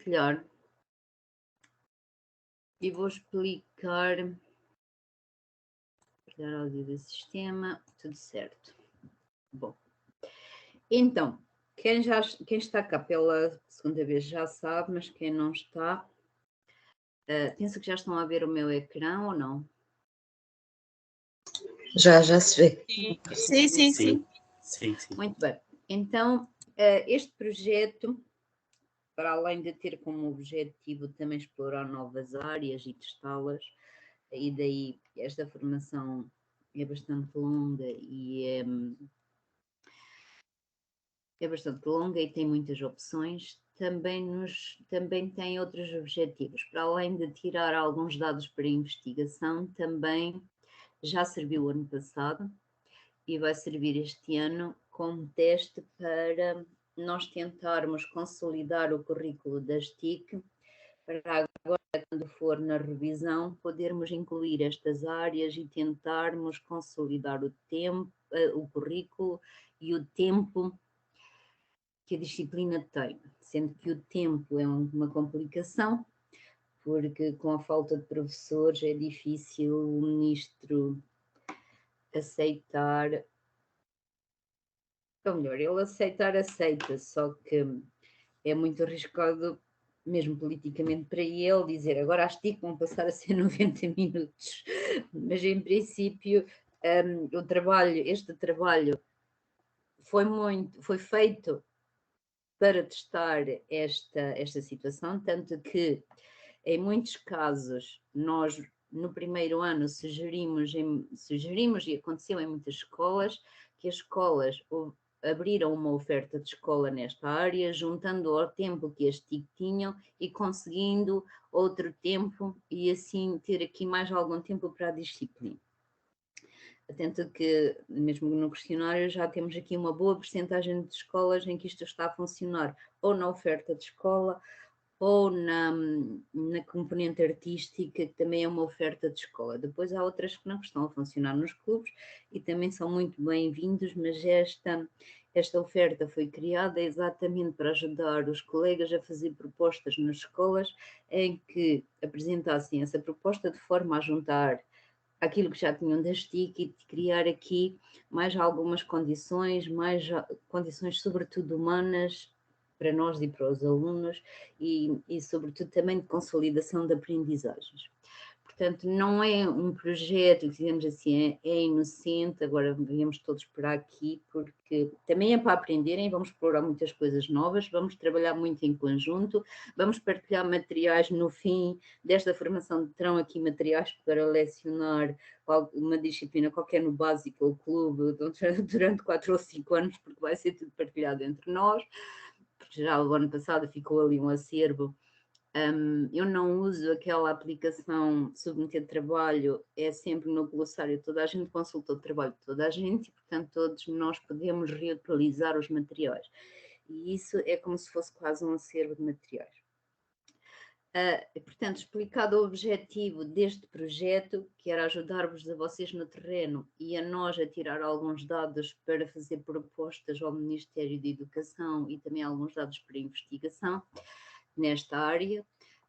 partilhar e vou explicar. Partilhar áudio do sistema, tudo certo. Bom, então, quem está cá pela segunda vez já sabe, mas quem não está, penso que já estão a ver o meu ecrã ou não? Já se vê. Sim. Muito bem. Então, este projeto, para além de ter como objetivo também explorar novas áreas e testá-las, e daí esta formação é bastante longa e é bastante longa e tem muitas opções, também tem outros objetivos. Para além de tirar alguns dados para investigação, também já serviu ano passado e vai servir este ano como teste para nós tentarmos consolidar o currículo das TIC, para agora, quando for na revisão, podermos incluir estas áreas e tentarmos consolidar o currículo e o tempo que a disciplina tem, sendo que o tempo é uma complicação, porque com a falta de professores é difícil o ministro aceitar, ou melhor, ele aceita, só que é muito arriscado, mesmo politicamente para ele, dizer agora as TIC vão passar a ser 90 minutos, mas em princípio este trabalho foi feito para testar esta situação, tanto que em muitos casos nós no primeiro ano sugerimos e aconteceu em muitas escolas, que as escolas abriram uma oferta de escola nesta área, juntando ao tempo que as TIC tinham e conseguindo outro tempo e assim ter aqui mais algum tempo para a disciplina. Atento que, mesmo no questionário, já temos aqui uma boa percentagem de escolas em que isto está a funcionar, ou na oferta de escola, ou na componente artística, que também é uma oferta de escola. Depois há outras que não estão a funcionar nos clubes e também são muito bem-vindos, mas esta oferta foi criada exatamente para ajudar os colegas a fazer propostas nas escolas em que apresentassem essa proposta de forma a juntar aquilo que já tinham das TIC e de criar aqui mais algumas condições, sobretudo humanas, para nós e para os alunos e sobretudo também de consolidação de aprendizagens. Portanto, não é um projeto, digamos assim, é inocente, agora viemos todos para aqui, porque também é para aprenderem, vamos explorar muitas coisas novas, vamos trabalhar muito em conjunto, vamos partilhar materiais no fim desta formação, terão aqui materiais para lecionar uma disciplina qualquer no básico ou clube durante 4 ou 5 anos, porque vai ser tudo partilhado entre nós, porque já o ano passado ficou ali um acervo. Eu não uso aquela aplicação submeter trabalho, é sempre no glossário, toda a gente consulta o trabalho de toda a gente e, portanto, todos nós podemos reutilizar os materiais. E isso é como se fosse quase um acervo de materiais. Portanto, explicado o objetivo deste projeto, que era ajudar-vos a vocês no terreno e a nós a tirar alguns dados para fazer propostas ao Ministério da Educação e também alguns dados para investigação, nesta área,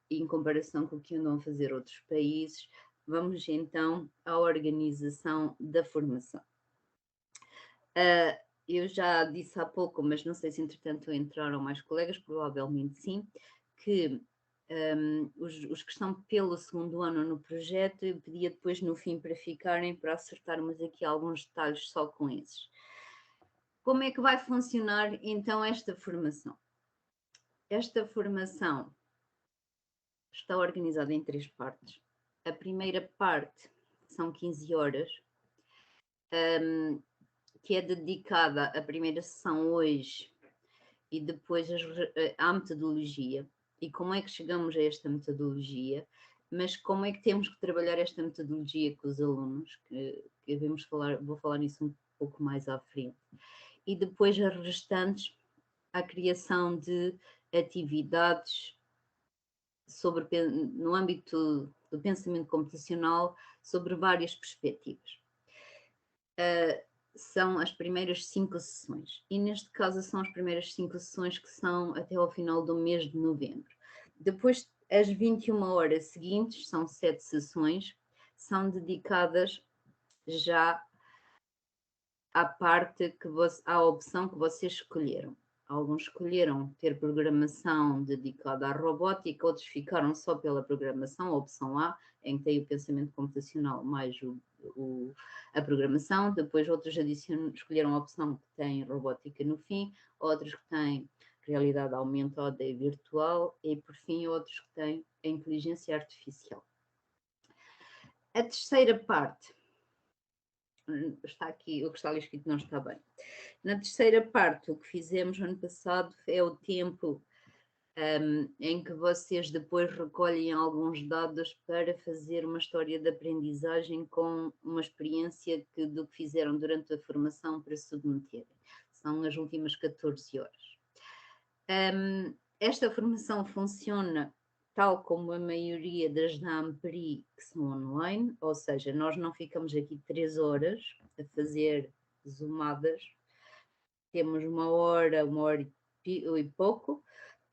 em comparação com o que andam a fazer outros países, vamos então à organização da formação. Eu já disse há pouco, mas não sei se entretanto entraram mais colegas, provavelmente sim, que os que estão pelo segundo ano no projeto, eu pedia depois no fim para ficarem, para acertarmos aqui alguns detalhes só com esses. Como é que vai funcionar então esta formação? Esta formação está organizada em 3 partes. A primeira parte são 15 horas, que é dedicada à primeira sessão hoje e depois à metodologia. E como é que chegamos a esta metodologia, mas como é que temos que trabalhar esta metodologia com os alunos, que vou falar nisso um pouco mais à frente. E depois as restantes, a criação de atividades no âmbito do pensamento computacional sobre várias perspectivas. São as primeiras 5 sessões e neste caso são as primeiras 5 sessões que são até ao final do mês de novembro. Depois, as 21 horas seguintes, são 7 sessões, são dedicadas já à parte à opção que vocês escolheram. Alguns escolheram ter programação dedicada à robótica, outros ficaram só pela programação, a opção A, em que tem o pensamento computacional mais a programação. Depois outros escolheram a opção que tem robótica no fim, outros que têm realidade aumentada e virtual e, por fim, outros que têm a inteligência artificial. A terceira parte, está aqui, o que está ali escrito não está bem. Na terceira parte, o que fizemos no ano passado é o tempo em que vocês depois recolhem alguns dados para fazer uma história de aprendizagem com uma experiência do que fizeram durante a formação para submeterem. São as últimas 14 horas. Esta formação funciona tal como a maioria das da Amperi, que são online, ou seja, nós não ficamos aqui 3 horas a fazer zoomadas, temos uma hora e pouco,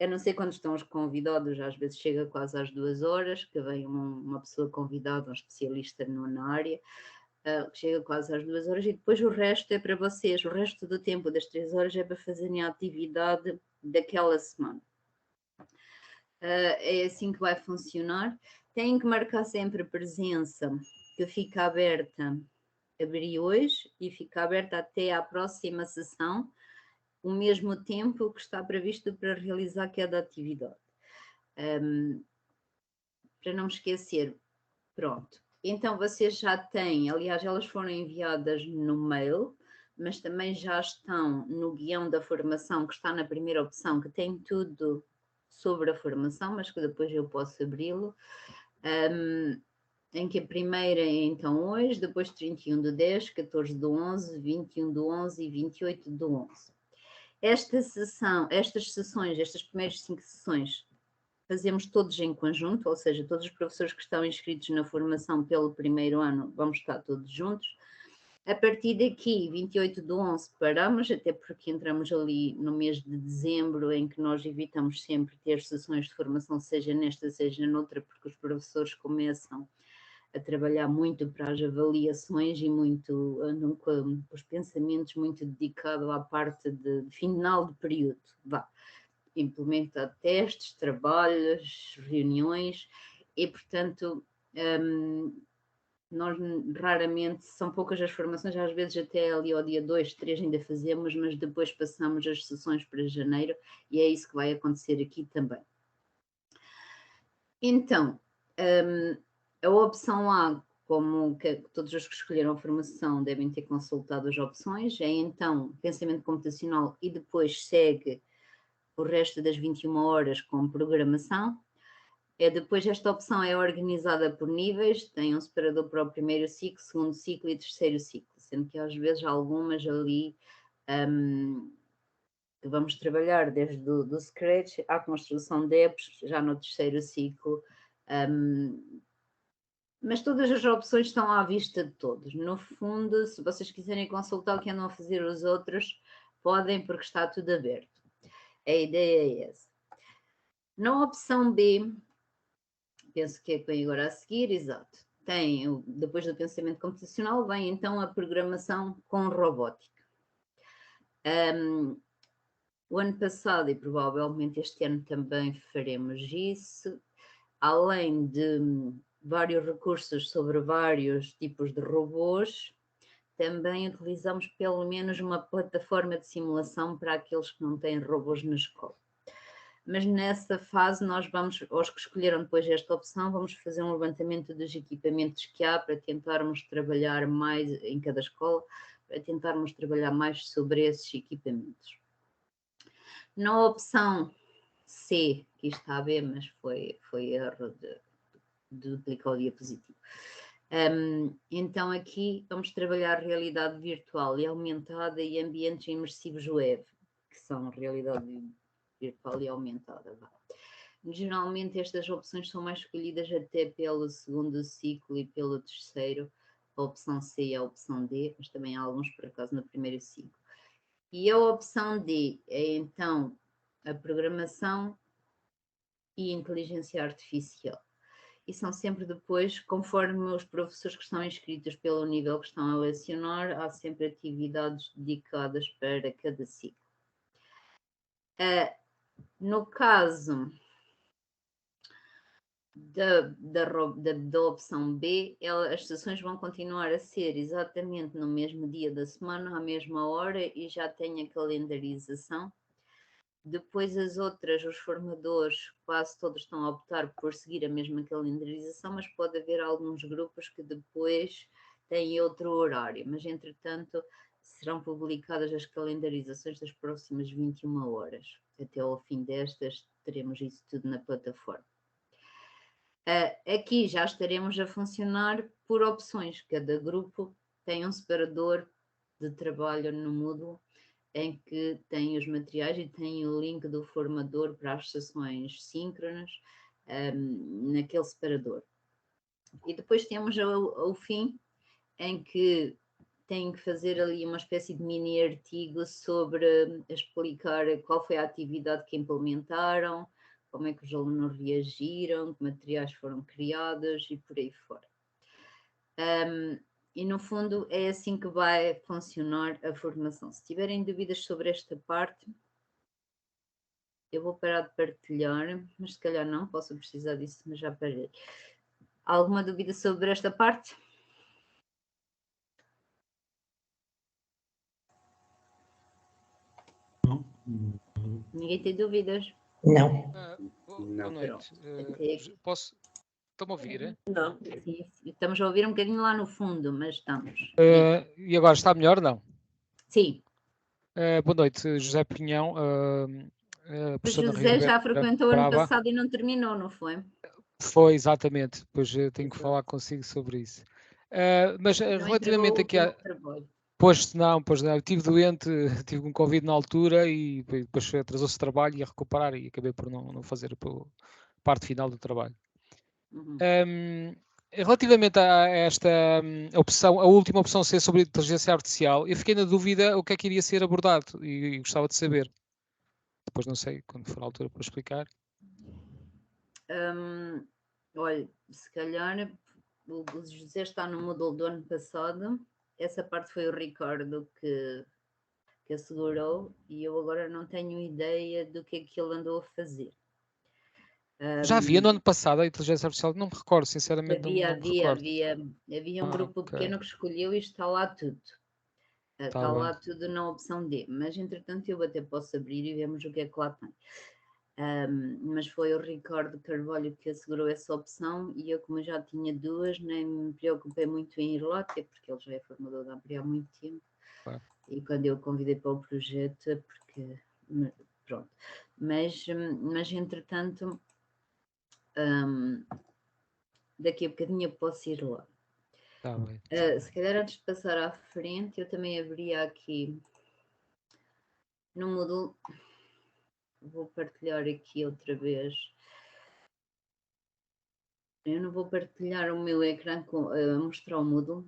a não ser quando estão os convidados, às vezes chega quase às 2 horas, que vem uma pessoa convidada, um especialista na área, chega quase às 2 horas, e depois o resto é para vocês, o resto do tempo das 3 horas é para fazerem a atividade daquela semana. É assim que vai funcionar. Têm que marcar sempre presença, que fica aberta, abri hoje e fica aberta até à próxima sessão, o mesmo tempo que está previsto para realizar cada atividade. Para não me esquecer, pronto. Então vocês já têm, aliás, elas foram enviadas no mail, mas também já estão no guião da formação, que está na primeira opção, que tem tudo sobre a formação, mas que depois eu posso abri-lo, em que a primeira é então hoje, depois 31/10, 14/11, 21/11 e 28/11. Estas sessões, estas primeiras 5 sessões, fazemos todos em conjunto, ou seja, todos os professores que estão inscritos na formação pelo primeiro ano, vamos estar todos juntos. A partir daqui, 28/11, paramos, até porque entramos ali no mês de dezembro, em que nós evitamos sempre ter sessões de formação, seja nesta, seja noutra, porque os professores começam a trabalhar muito para as avaliações e andam com os pensamentos muito dedicados à parte de final de período. Implementar testes, trabalhos, reuniões e, portanto, nós raramente, são poucas as formações, às vezes até ali ao dia 2, 3 ainda fazemos, mas depois passamos as sessões para janeiro e é isso que vai acontecer aqui também. Então, a opção A, como que todos os que escolheram a formação devem ter consultado as opções, é então pensamento computacional e depois segue o resto das 21 horas com programação. Depois esta opção é organizada por níveis, tem um separador para o primeiro ciclo, segundo ciclo e terceiro ciclo, sendo que às vezes há algumas ali que vamos trabalhar desde do Scratch à construção de apps, já no terceiro ciclo, mas todas as opções estão à vista de todos. No fundo, se vocês quiserem consultar o que andam a fazer os outros, podem, porque está tudo aberto. A ideia é essa. Na opção B, penso que é que vem agora a seguir, exato. Depois do pensamento computacional, vem então a programação com robótica. O ano passado, e provavelmente este ano também faremos isso, além de vários recursos sobre vários tipos de robôs, também utilizamos pelo menos uma plataforma de simulação para aqueles que não têm robôs na escola. Mas nessa fase nós vamos, aos que escolheram depois esta opção, vamos fazer um levantamento dos equipamentos que há para tentarmos trabalhar mais em cada escola, para tentarmos trabalhar mais sobre esses equipamentos. Na opção C, que está a ver, mas foi erro de duplicar o diapositivo. Então aqui vamos trabalhar realidade virtual e aumentada e ambientes imersivos web, que são realidade virtual e aumentada. Geralmente estas opções são mais escolhidas até pelo segundo ciclo e pelo terceiro, a opção C e a opção D, mas também há alguns por acaso no primeiro ciclo. E a opção D é então a programação e inteligência artificial. E são sempre depois, conforme os professores que estão inscritos pelo nível que estão a lecionar, há sempre atividades dedicadas para cada ciclo. No caso da opção B, as sessões vão continuar a ser exatamente no mesmo dia da semana, à mesma hora, e já tem a calendarização. Depois as outras, os formadores, quase todos estão a optar por seguir a mesma calendarização, mas pode haver alguns grupos que depois têm outro horário. Mas, entretanto, serão publicadas as calendarizações das próximas 21 horas. Até ao fim destas, teremos isso tudo na plataforma. Aqui já estaremos a funcionar por opções. Cada grupo tem um separador de trabalho no Moodle em que tem os materiais e tem o link do formador para as sessões síncronas naquele separador. E depois temos o fim, em que tem que fazer ali uma espécie de mini artigo sobre explicar qual foi a atividade que implementaram, como é que os alunos reagiram, que materiais foram criados e por aí fora. E no fundo é assim que vai funcionar a formação. Se tiverem dúvidas sobre esta parte, eu vou parar de partilhar, mas se calhar não, posso precisar disso, mas já parei. Alguma dúvida sobre esta parte? Não. Ninguém tem dúvidas? Não. Boa noite. Estão-me a ouvir? Não. Sim, estamos a ouvir um bocadinho lá no fundo, mas estamos. E agora está melhor, não? Sim. Boa noite, José Pinhão. O José já frequentou ano passado e não terminou, não foi? Foi, exatamente. Depois tenho que falar consigo sobre isso. Mas relativamente aqui a... Pois não. Eu estive doente, tive um Covid na altura e depois atrasou-se o trabalho e a recuperar e acabei por não fazer a parte final do trabalho. Relativamente a esta opção, a última opção ser sobre inteligência artificial, eu fiquei na dúvida o que é que iria ser abordado e gostava de saber. Depois não sei, quando for a altura para explicar. Olha, se calhar o José está no Moodle do ano passado, essa parte foi o Ricardo que assegurou e eu agora não tenho ideia do que é que ele andou a fazer. Já havia no ano passado a inteligência artificial? Não me recordo, sinceramente. Havia um grupo pequeno que escolheu e está lá tudo. Está lá tudo na opção D, mas entretanto eu até posso abrir e vemos o que é que lá tem. Mas foi o Ricardo Carvalho que assegurou essa opção e eu, como já tinha duas, nem me preocupei muito em ir lá, até porque ele já é formador da Ampli há muito tempo. E quando eu o convidei para o projeto, é porque... Pronto. Mas entretanto, daqui a bocadinho eu posso ir lá. Tá bem. Se calhar antes de passar à frente, eu também abriria aqui no Moodle. Vou partilhar aqui outra vez. Eu não vou partilhar o meu ecrã mostrar o Moodle,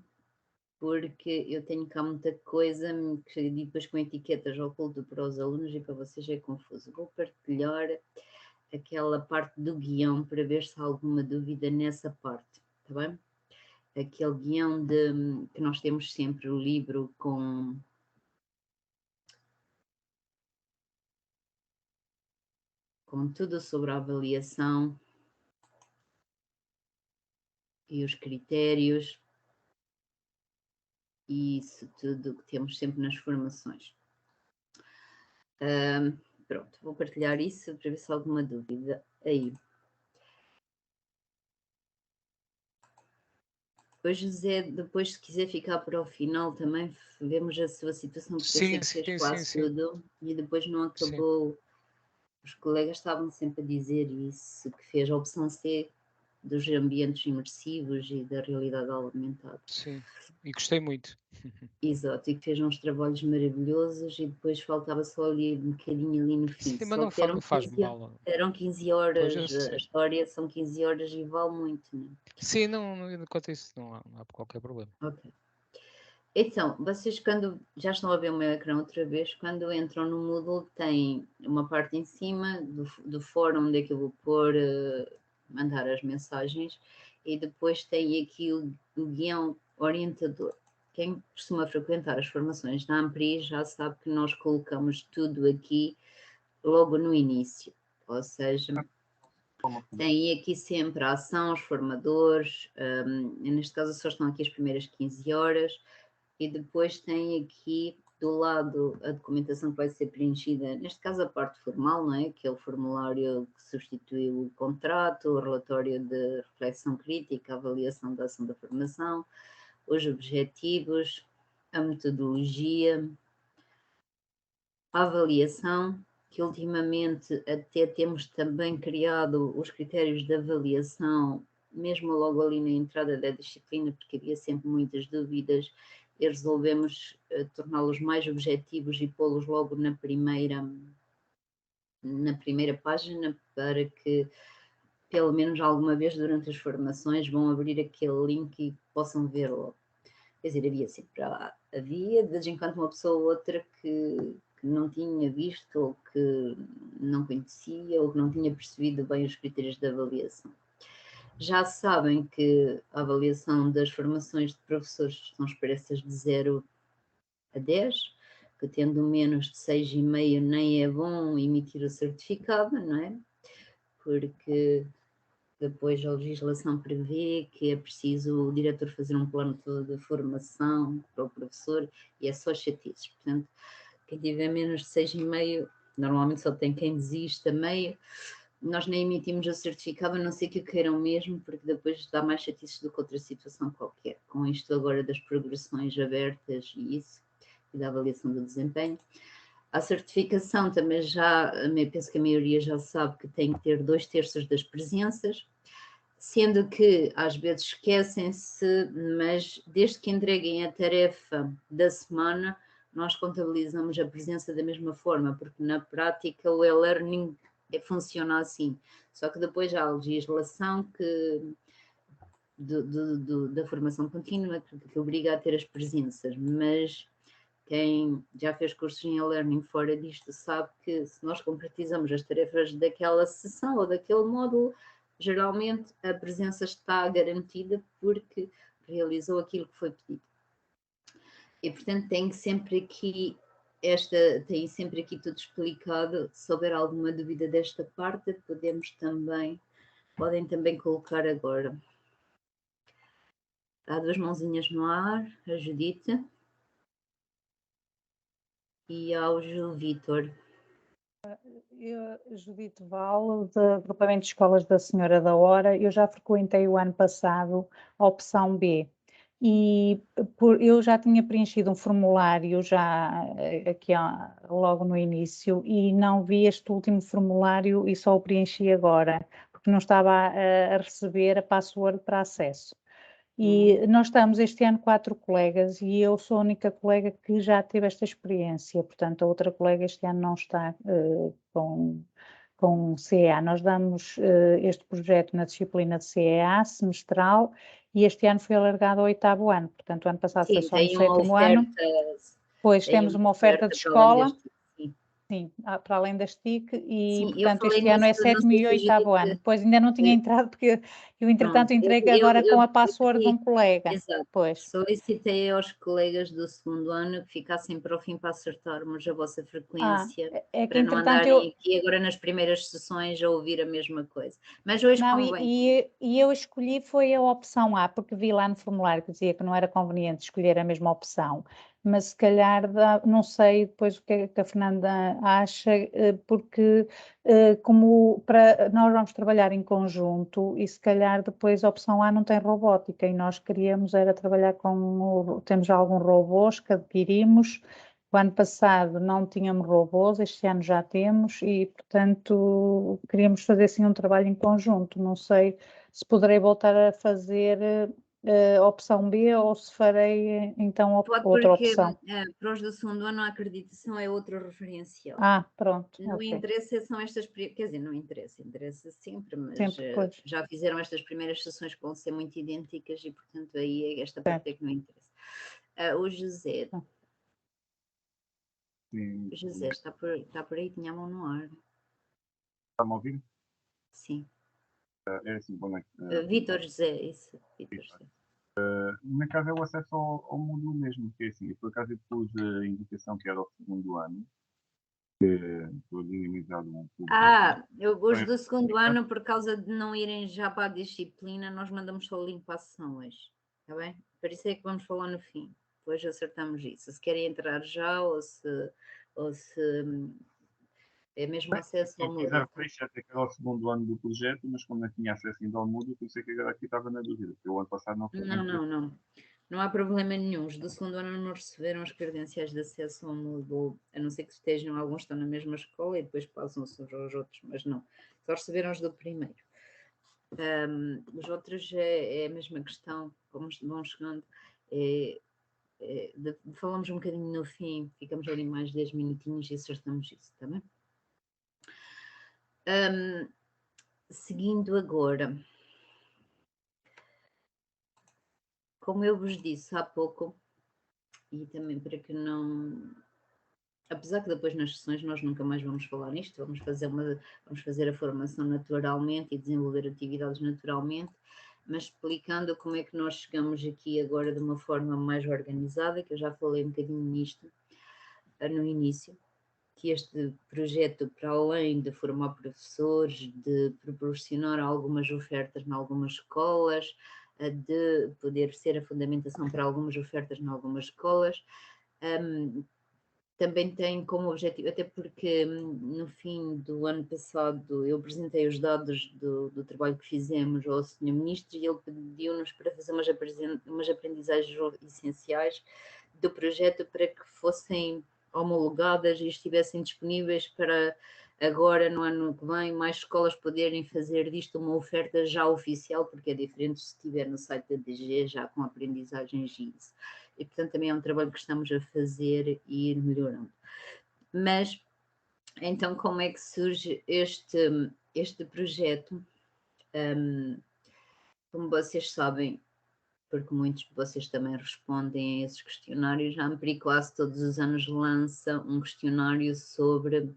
porque eu tenho cá muita coisa que depois com etiquetas oculto para os alunos e para vocês é confuso. Vou partilhar aquela parte do guião para ver se há alguma dúvida nessa parte, tá bem? Aquele guião que nós temos sempre, o livro com tudo sobre a avaliação e os critérios e isso tudo que temos sempre nas formações. Pronto, vou partilhar isso para ver se há alguma dúvida aí. Depois, José, depois se quiser ficar para o final também, vemos a sua situação, porque sim, fez quase tudo e depois não acabou. Sim. Os colegas estavam sempre a dizer isso, que fez a opção C dos ambientes imersivos e da realidade aumentada. Sim, e gostei muito. Exato, e que fez uns trabalhos maravilhosos e depois faltava só ali um bocadinho ali no fim. Sim, mas não faz mal. Eram 15 horas, a história são 15 horas e vale muito, não é? Sim, não, quanto a isso não há qualquer problema. Ok. Então, vocês quando já estão a ver o meu ecrã outra vez, quando entram no Moodle tem uma parte em cima do fórum onde é que eu vou pôr, mandar as mensagens, e depois tem aqui o guião orientador. Quem costuma frequentar as formações da Ampri já sabe que nós colocamos tudo aqui logo no início, ou seja, tem aqui sempre a ação, os formadores, neste caso só estão aqui as primeiras 15 horas, e depois tem aqui do lado a documentação que vai ser preenchida, neste caso a parte formal, não é? Que é o formulário que substitui o contrato, o relatório de reflexão crítica, a avaliação da ação da formação, os objetivos, a metodologia, a avaliação, que ultimamente até temos também criado os critérios de avaliação, mesmo logo ali na entrada da disciplina, porque havia sempre muitas dúvidas, e resolvemos torná-los mais objetivos e pô-los logo na primeira página, para que pelo menos alguma vez durante as formações vão abrir aquele link e possam ver logo. Quer dizer, havia de vez em quando uma pessoa ou outra que não tinha visto, ou que não conhecia, ou que não tinha percebido bem os critérios de avaliação. Já sabem que a avaliação das formações de professores são expressas de 0 a 10, que tendo menos de 6,5 nem é bom emitir o certificado, não é? Porque depois a legislação prevê que é preciso o diretor fazer um plano de formação para o professor, e é só chatices. Portanto, quem tiver menos de 6,5, normalmente só tem quem desiste a meio. Nós nem emitimos o certificado, a não ser que o queiram mesmo, porque depois dá mais chatices do que outra situação qualquer. Com isto agora das progressões abertas e isso, e da avaliação do desempenho. A certificação também já, penso que a maioria já sabe que tem que ter 2/3 das presenças, sendo que às vezes esquecem-se, mas desde que entreguem a tarefa da semana, nós contabilizamos a presença da mesma forma, porque na prática o e-learning funciona assim, só que depois há a legislação da formação contínua que obriga a ter as presenças, mas quem já fez cursos em e-learning fora disto sabe que se nós concretizamos as tarefas daquela sessão ou daquele módulo, geralmente a presença está garantida porque realizou aquilo que foi pedido. E portanto tem sempre aqui tudo explicado. Se houver alguma dúvida desta parte, podem também colocar agora. Há 2 mãozinhas no ar, a Judite e ao Gil Vítor. Judite Val, do agrupamento de escolas da Senhora da Hora. Eu já frequentei o ano passado a opção B, e eu já tinha preenchido um formulário já aqui logo no início, e não vi este último formulário e só o preenchi agora, porque não estava a receber a password para acesso. E nós estamos este ano 4 colegas, e eu sou a única colega que já teve esta experiência, portanto a outra colega este ano não está com CEA. Nós damos este projeto na disciplina de CEA semestral, e este ano foi alargado ao 8º ano, portanto o ano passado foi só no 7º ano. Pois temos uma oferta de escola. Sim, para além das TIC, e sim, portanto este ano é 7º e 8º ano. Pois ainda não tinha entrado, porque eu entretanto entrei agora com a password de um colega. Exato. Pois. Solicitei aos colegas do 2º ano que ficassem para o fim para acertarmos a vossa frequência, para não andarem aqui agora nas primeiras sessões a ouvir a mesma coisa. Mas hoje convém. E eu escolhi foi a opção A, porque vi lá no formulário que dizia que não era conveniente escolher a mesma opção, mas se calhar, não sei depois o que é que a Fernanda acha, porque como nós vamos trabalhar em conjunto, e se calhar depois a opção A não tem robótica, e nós queríamos era trabalhar temos alguns robôs que adquirimos. O ano passado não tínhamos robôs, este ano já temos, e portanto queríamos fazer assim um trabalho em conjunto. Não sei se poderei voltar a fazer opção B, ou se farei então outra opção. Para os do 2º ano a acreditação é outro referencial. Pronto. Não interessa, são estas, quer dizer, não interessa sempre, mas já fizeram estas primeiras sessões que vão ser muito idênticas, e portanto aí esta parte é que não interessa. O José. Sim. José, está por aí, tinha a mão no ar. Está-me a ouvir? Sim. É assim, boa noite. Vítor José, isso. Vítor José. No meu caso é o acesso ao módulo mesmo, que é assim, eu por acaso pus a indicação que era o segundo ano, que estou dinamizado um pouco. Os do segundo ano, por causa de não irem já para a disciplina, nós mandamos só o link para a sessão hoje, está bem? Por isso é que vamos falar no fim, depois acertamos isso, se querem entrar já ou se é mesmo acesso ao Se Moodle. quiser fecha até que era o segundo ano do projeto, mas como não tinha acesso ainda ao Moodle, por isso é que agora aqui estava na dúvida, porque o ano passado não foi. Não há problema nenhum. Os do segundo ano não receberam as credenciais de acesso ao Moodle, a não ser que estejam, alguns estão na mesma escola e depois passam-se uns aos outros, mas não. Só receberam os do primeiro. Os outros é a mesma questão, como vão chegando. Falamos um bocadinho no fim, ficamos ali mais 10 minutinhos e acertamos isso, está bem? Seguindo agora. Como eu vos disse há pouco, e também para que não... Apesar que depois nas sessões nós nunca mais vamos falar nisto, vamos fazer a formação naturalmente e desenvolver atividades naturalmente, mas explicando como é que nós chegamos aqui agora de uma forma mais organizada, que eu já falei um bocadinho nisto no início, que este projeto, para além de formar professores, de proporcionar algumas ofertas em algumas escolas, de poder ser a fundamentação para algumas ofertas em algumas escolas, também tem como objetivo, até porque no fim do ano passado eu apresentei os dados do trabalho que fizemos ao Sr. Ministro e ele pediu-nos para fazer umas aprendizagens essenciais do projeto para que fossem homologadas e estivessem disponíveis para agora, no ano que vem, mais escolas poderem fazer disto uma oferta já oficial, porque é diferente se estiver no site da DG já com aprendizagens e isso. E, portanto, também é um trabalho que estamos a fazer e ir melhorando. Mas, então, como é que surge este projeto? Como vocês sabem, porque muitos de vocês também respondem a esses questionários, a Ampri quase todos os anos lança um questionário sobre...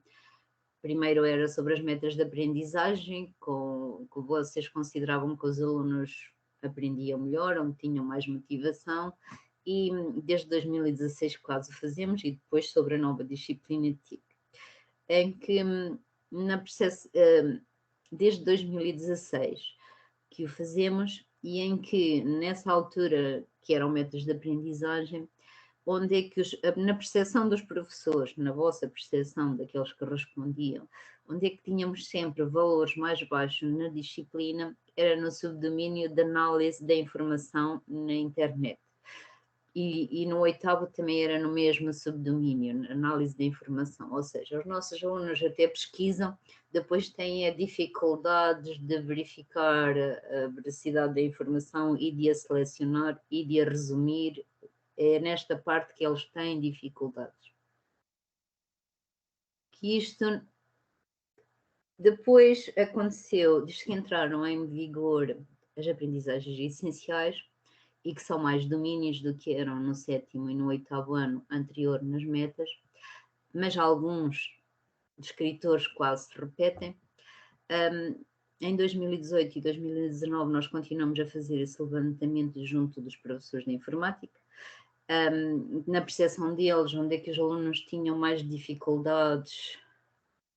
Primeiro era sobre as metas de aprendizagem, que vocês consideravam que os alunos aprendiam melhor, onde tinham mais motivação, e desde 2016 quase o fazemos, e depois sobre a nova disciplina de TIC, em que desde 2016 que o fazemos, e em que nessa altura, que eram metas de aprendizagem, onde é que na percepção dos professores, na vossa percepção daqueles que respondiam, onde é que tínhamos sempre valores mais baixos na disciplina, era no subdomínio da análise da informação na internet. E no oitavo também era no mesmo subdomínio, análise da informação, ou seja, os nossos alunos até pesquisam, depois têm a dificuldades de verificar a veracidade da informação e de a selecionar e de a resumir. É nesta parte que eles têm dificuldades. Que isto depois aconteceu, desde que entraram em vigor as aprendizagens essenciais, e que são mais domínios do que eram no sétimo e no oitavo ano anterior nas metas, mas alguns descritores quase se repetem. Em 2018 e 2019 nós continuamos a fazer esse levantamento junto dos professores de informática, na percepção deles, onde é que os alunos tinham mais dificuldades,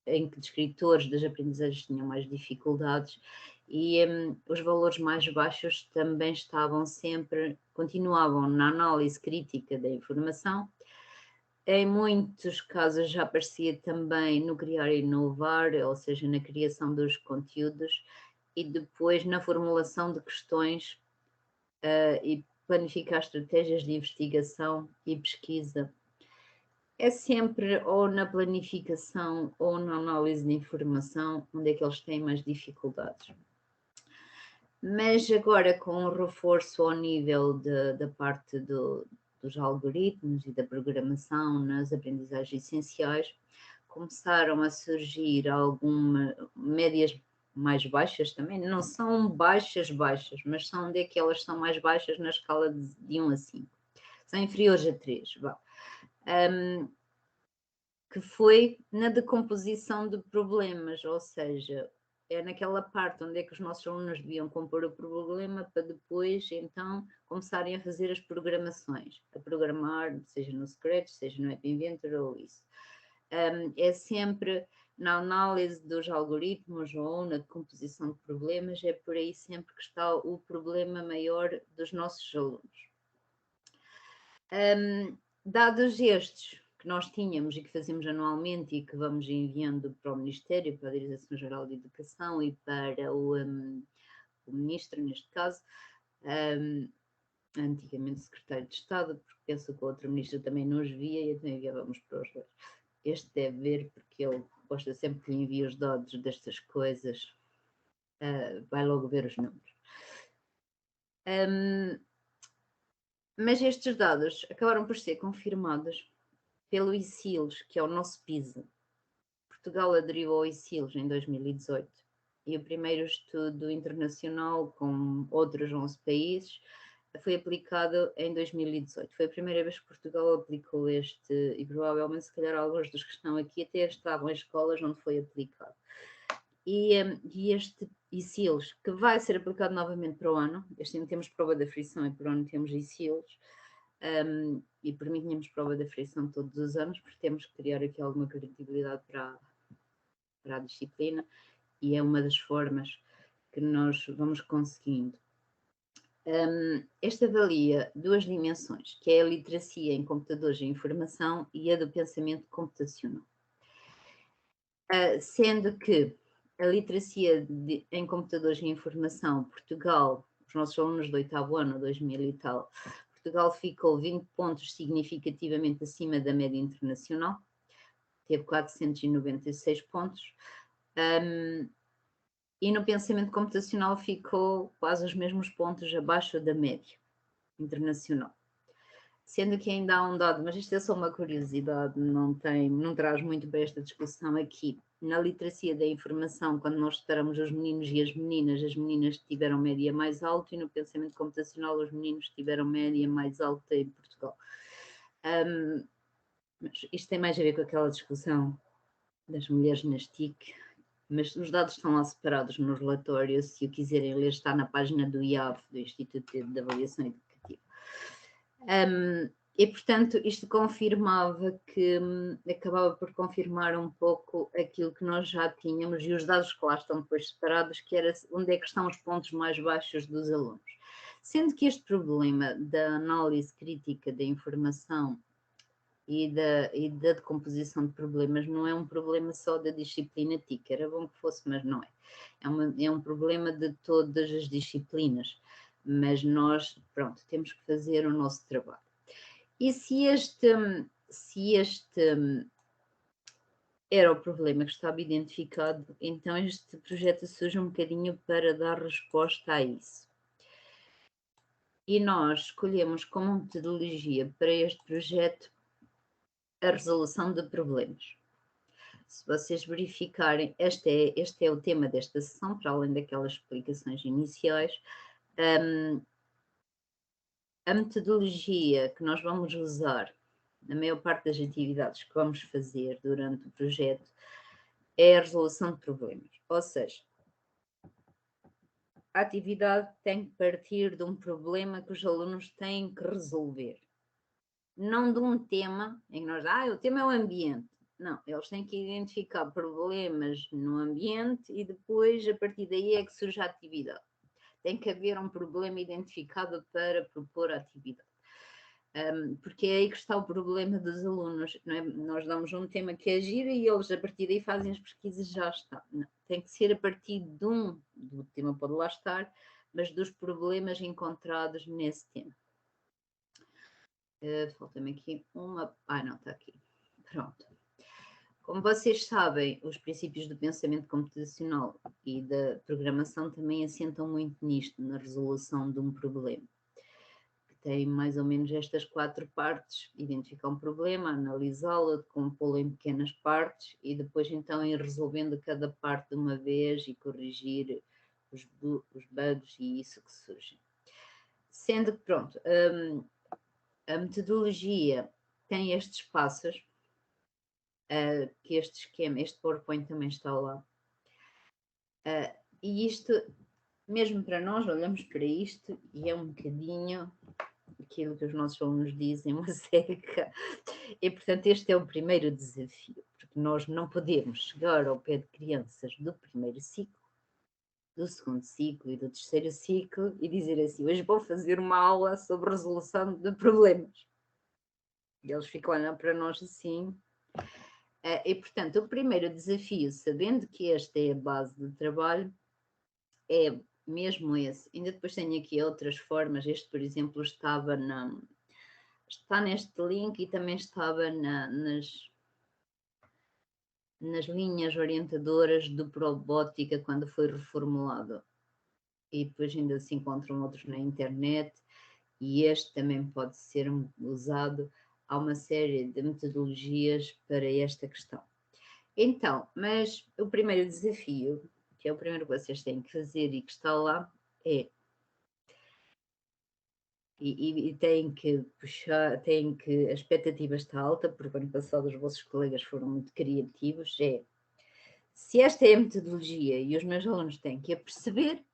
em que descritores das aprendizagens tinham mais dificuldades, e os valores mais baixos também continuavam na análise crítica da informação. Em muitos casos já aparecia também no criar e inovar, ou seja, na criação dos conteúdos, e depois na formulação de questões e planificar estratégias de investigação e pesquisa. É sempre ou na planificação ou na análise de informação onde é que eles têm mais dificuldades. Mas agora com o reforço ao nível da parte dos algoritmos e da programação nas aprendizagens essenciais, começaram a surgir algumas médias mais baixas também, não são baixas, mas são onde é que elas são mais baixas na escala de 1 a 5. são inferiores a 3, que foi na decomposição de problemas, ou seja, é naquela parte onde é que os nossos alunos deviam compor o problema para depois, então, começarem a fazer as programações, a programar, seja no Scratch, seja no App Inventor ou isso. É sempre na análise dos algoritmos ou na decomposição de problemas, é por aí sempre que está o problema maior dos nossos alunos. Dados estes que nós tínhamos e que fazemos anualmente e que vamos enviando para o Ministério, para a Direção-Geral de Educação e para o Ministro, neste caso, antigamente Secretário de Estado, porque penso que o outro Ministro também nos via e então enviávamos para os dois. Este deve ver, porque ele gosta sempre que lhe envia os dados destas coisas, vai logo ver os números. Mas estes dados acabaram por ser confirmados pelo ICILS, que é o nosso PISA. Portugal aderiu ao ICILS em 2018 e o primeiro estudo internacional com outros 11 países foi aplicado em 2018. Foi a primeira vez que Portugal aplicou este, e provavelmente, se calhar, alguns dos que estão aqui até estavam em escolas onde foi aplicado. E este ICILS, que vai ser aplicado novamente para o ano, este ano temos prova da frição e para o ano temos ICILS, e por mim tínhamos prova da frição todos os anos, porque temos que criar aqui alguma credibilidade para a disciplina, e é uma das formas que nós vamos conseguindo. Esta avalia duas dimensões, que é a literacia em computadores e informação e a do pensamento computacional. Sendo que a literacia em computadores e informação, Portugal, os nossos alunos do 8º ano, 2000 e tal, Portugal ficou 20 pontos significativamente acima da média internacional, teve 496 pontos, e no pensamento computacional ficou quase os mesmos pontos abaixo da média internacional. Sendo que ainda há um dado, mas isto é só uma curiosidade, não traz muito para esta discussão aqui. Na literacia da informação, quando nós separamos os meninos e as meninas tiveram média mais alta e no pensamento computacional os meninos tiveram média mais alta em Portugal. Mas isto tem mais a ver com aquela discussão das mulheres nas TIC, mas os dados estão lá separados no relatório, se o quiserem ler está na página do IAV, do Instituto de Avaliação Educativa. E, portanto, isto confirmava que, acabava por confirmar um pouco aquilo que nós já tínhamos e os dados que lá estão depois separados, que era onde é que estão os pontos mais baixos dos alunos. Sendo que este problema da análise crítica da informação e da decomposição de problemas não é um problema só da disciplina TIC, era bom que fosse, mas não é. É um problema de todas as disciplinas, mas nós, pronto, temos que fazer o nosso trabalho. E se este era o problema que estava identificado, então este projeto surge um bocadinho para dar resposta a isso. E nós escolhemos como metodologia para este projeto a resolução de problemas. Se vocês verificarem, este é o tema desta sessão, para além daquelas explicações iniciais. A metodologia que nós vamos usar na maior parte das atividades que vamos fazer durante o projeto é a resolução de problemas. Ou seja, a atividade tem que partir de um problema que os alunos têm que resolver. Não de um tema em que nós, o tema é o ambiente. Não, eles têm que identificar problemas no ambiente e depois, a partir daí, é que surge a atividade. Tem que haver um problema identificado para propor a atividade. Porque é aí que está o problema dos alunos, não é? Nós damos um tema que é giro e eles, a partir daí, fazem as pesquisas e já está. Não, tem que ser a partir do tema pode lá estar, mas dos problemas encontrados nesse tema. Falta-me aqui uma... não, está aqui. Pronto. Como vocês sabem, os princípios do pensamento computacional e da programação também assentam muito nisto, na resolução de um problema. Que tem mais ou menos estas 4 partes: identificar um problema, analisá-lo, compô-lo em pequenas partes e depois então ir resolvendo cada parte de uma vez e corrigir os bugs e isso que surge. Sendo que, pronto, a metodologia tem estes passos, que este esquema, este PowerPoint também está lá. E isto, mesmo para nós, olhamos para isto e é um bocadinho aquilo que os nossos alunos dizem, uma seca. E, portanto, este é o primeiro desafio, porque nós não podemos chegar ao pé de crianças do primeiro ciclo, do segundo ciclo e do terceiro ciclo e dizer assim, hoje vou fazer uma aula sobre resolução de problemas. E eles ficam olhando para nós assim. E, portanto, o primeiro desafio, sabendo que esta é a base do trabalho, é mesmo esse. Ainda depois tenho aqui outras formas. Este, por exemplo, está neste link e também estava nas linhas orientadoras do Probótica quando foi reformulado. E depois ainda se encontram outros na internet e este também pode ser usado. Há uma série de metodologias para esta questão. Então, mas o primeiro desafio, que é o primeiro que vocês têm que fazer e que está lá, é e têm que puxar, a expectativa está alta, porque ano passado os vossos colegas foram muito criativos, se esta é a metodologia e os meus alunos têm que a perceber,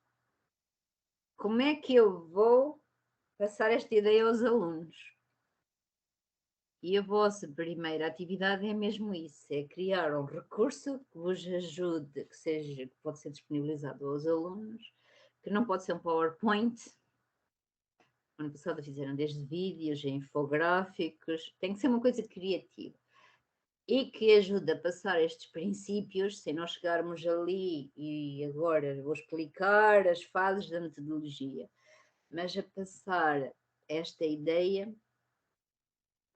como é que eu vou passar esta ideia aos alunos? E a vossa primeira atividade é mesmo isso, é criar um recurso que vos ajude, que pode ser disponibilizado aos alunos, que não pode ser um PowerPoint. Ano passado fizeram desde vídeos, infográficos, tem que ser uma coisa criativa e que ajude a passar estes princípios, sem nós chegarmos ali e agora vou explicar as fases da metodologia, mas a passar esta ideia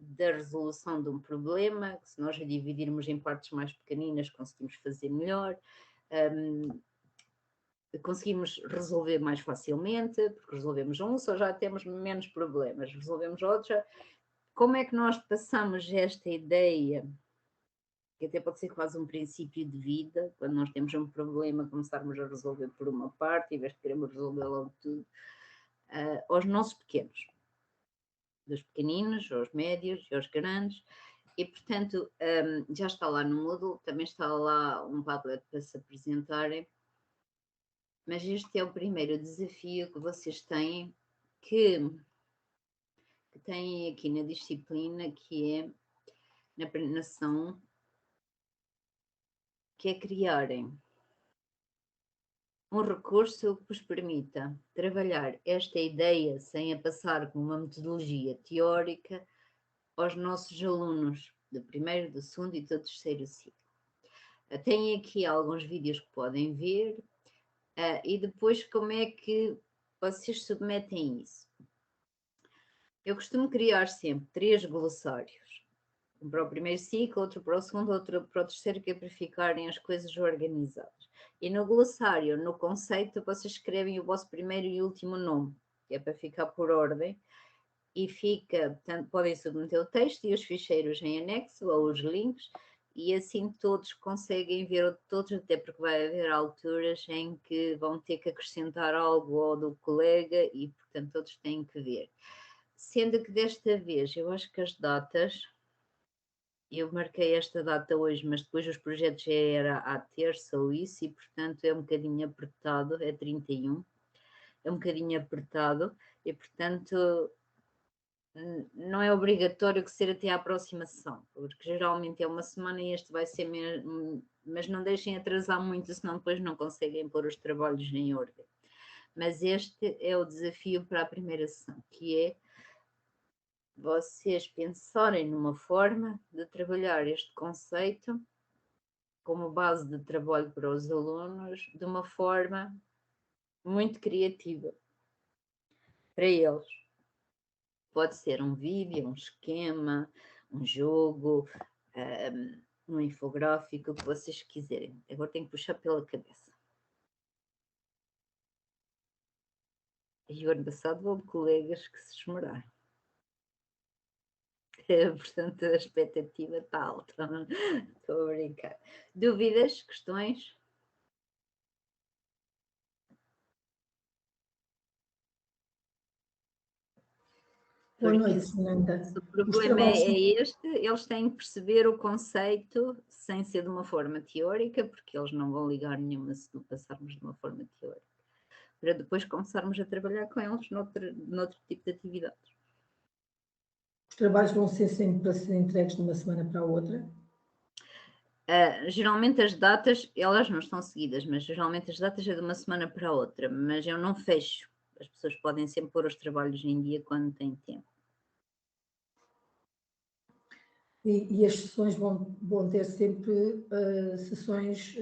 da resolução de um problema, que se nós a dividirmos em partes mais pequeninas conseguimos fazer melhor, conseguimos resolver mais facilmente, porque resolvemos um, só já temos menos problemas, resolvemos outro. Como é que nós passamos esta ideia, que até pode ser quase um princípio de vida, quando nós temos um problema, começarmos a resolver por uma parte, em vez de queremos resolver logo tudo, aos nossos pequenos, dos pequeninos, aos médios e aos grandes, e portanto já está lá no Moodle, também está lá um Padlet para se apresentarem, mas este é o primeiro desafio que vocês têm, que têm aqui na disciplina, que é na nação, que é criarem um recurso que vos permita trabalhar esta ideia sem a passar com uma metodologia teórica aos nossos alunos do primeiro, do segundo e do terceiro ciclo. Tem aqui alguns vídeos que podem ver e depois como é que vocês submetem isso. Eu costumo criar sempre 3 glossários. Um para o primeiro ciclo, outro para o segundo, outro para o terceiro, que é para ficarem as coisas organizadas. E no glossário, no conceito, vocês escrevem o vosso primeiro e último nome, que é para ficar por ordem, e fica, portanto, podem submeter o texto e os ficheiros em anexo, ou os links, e assim todos conseguem ver todos, até porque vai haver alturas em que vão ter que acrescentar algo ao do colega e, portanto, todos têm que ver. Sendo que desta vez, eu acho que as datas... Eu marquei esta data hoje, mas depois os projetos já era à terça ou isso, e portanto é um bocadinho apertado, é 31, é um bocadinho apertado, e portanto não é obrigatório que ser até à próxima sessão, porque geralmente é uma semana e este vai ser mesmo, mas não deixem atrasar muito, senão depois não conseguem pôr os trabalhos em ordem. Mas este é o desafio para a primeira sessão, que é vocês pensarem numa forma de trabalhar este conceito como base de trabalho para os alunos de uma forma muito criativa para eles. Pode ser um vídeo, um esquema, um jogo, um infográfico, o que vocês quiserem. Agora tenho que puxar pela cabeça. E o ano passado houve colegas que se esmeraram. Portanto, a expectativa está alta. Estou a brincar. Dúvidas? Questões? Boa noite, Fernanda. Se o problema é este, eles têm que perceber o conceito sem ser de uma forma teórica, porque eles não vão ligar nenhuma se não passarmos de uma forma teórica, para depois começarmos a trabalhar com eles noutro tipo de atividades. Os trabalhos vão ser sempre para ser entregues de uma semana para a outra? Geralmente as datas, elas não estão seguidas, mas geralmente as datas é de uma semana para a outra, mas eu não fecho. As pessoas podem sempre pôr os trabalhos em dia quando têm tempo. E as sessões vão ter sempre sessões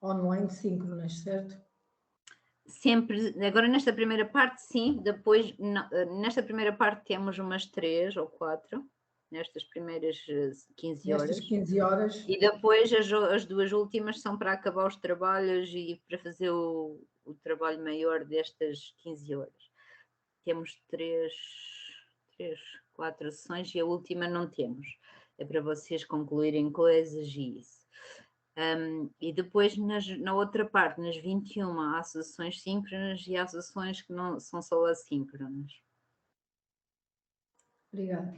online síncronas, certo? Sempre, agora nesta primeira parte sim, depois nesta primeira parte temos umas 3 ou 4, nestas primeiras 15 horas. Nestas 15 horas. E depois as 2 últimas são para acabar os trabalhos e para fazer o trabalho maior destas 15 horas. Temos 4 sessões e a última não temos. É para vocês concluírem coisas e isso. E depois na outra parte, nas 21, há sessões síncronas e há sessões que não são só assíncronas. Obrigada.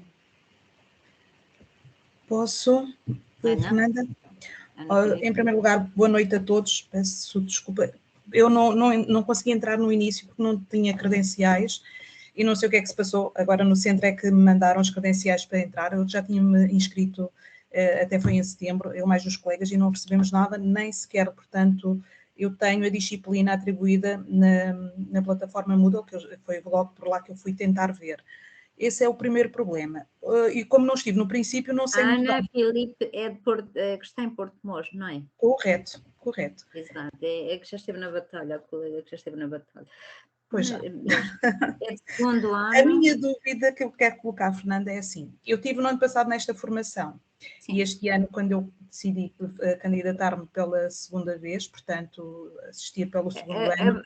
Posso? Fernanda? Em primeiro lugar, boa noite a todos. Peço desculpa. Eu não consegui entrar no início porque não tinha credenciais e não sei o que é que se passou. Agora no centro é que me mandaram as credenciais para entrar. Eu já tinha-me inscrito, até foi em setembro, eu mais os colegas, e não recebemos nada, nem sequer, portanto, eu tenho a disciplina atribuída na plataforma Moodle, que foi logo por lá que eu fui tentar ver. Esse é o primeiro problema. E como não estive no princípio, não sei muito bem. Ana Filipe que está em Porto Mós, não é? Correto. Exato, é que já esteve na batalha, a colega que já esteve na batalha. Pois já. É de segundo ano. A minha dúvida que eu quero colocar, Fernanda, é assim. Eu tive no ano passado nesta formação. Sim. E este ano, quando eu decidi candidatar-me pela segunda vez, portanto, assistir pelo segundo ano...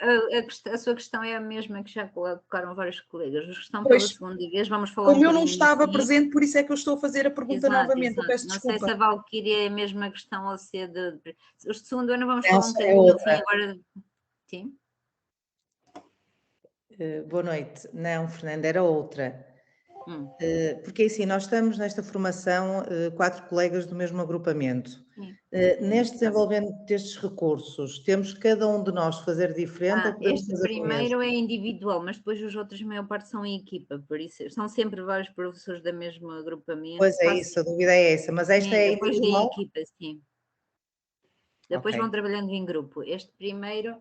A sua questão é a mesma que já colocaram vários colegas. Os que estão pela segunda vez, vamos falar como eu não estava presente, por isso é que eu estou a fazer a pergunta novamente. Eu peço desculpa. Não sei se a Valquíria é a mesma questão ou se é de... Os de segundo ano vamos falar um bocadinho assim agora... Sim? Boa noite. Não, Fernanda, era outra. Porque assim, nós estamos nesta formação 4 colegas do mesmo agrupamento. Neste desenvolvimento destes recursos, temos cada um de nós fazer diferente? Este primeiro é individual, mas depois os outros, a maior parte, são em equipa, por isso são sempre vários professores do mesmo agrupamento. Pois é isso, a dúvida é essa, mas esta é individual? Depois é em equipa, sim. Depois vão trabalhando em grupo. Este primeiro...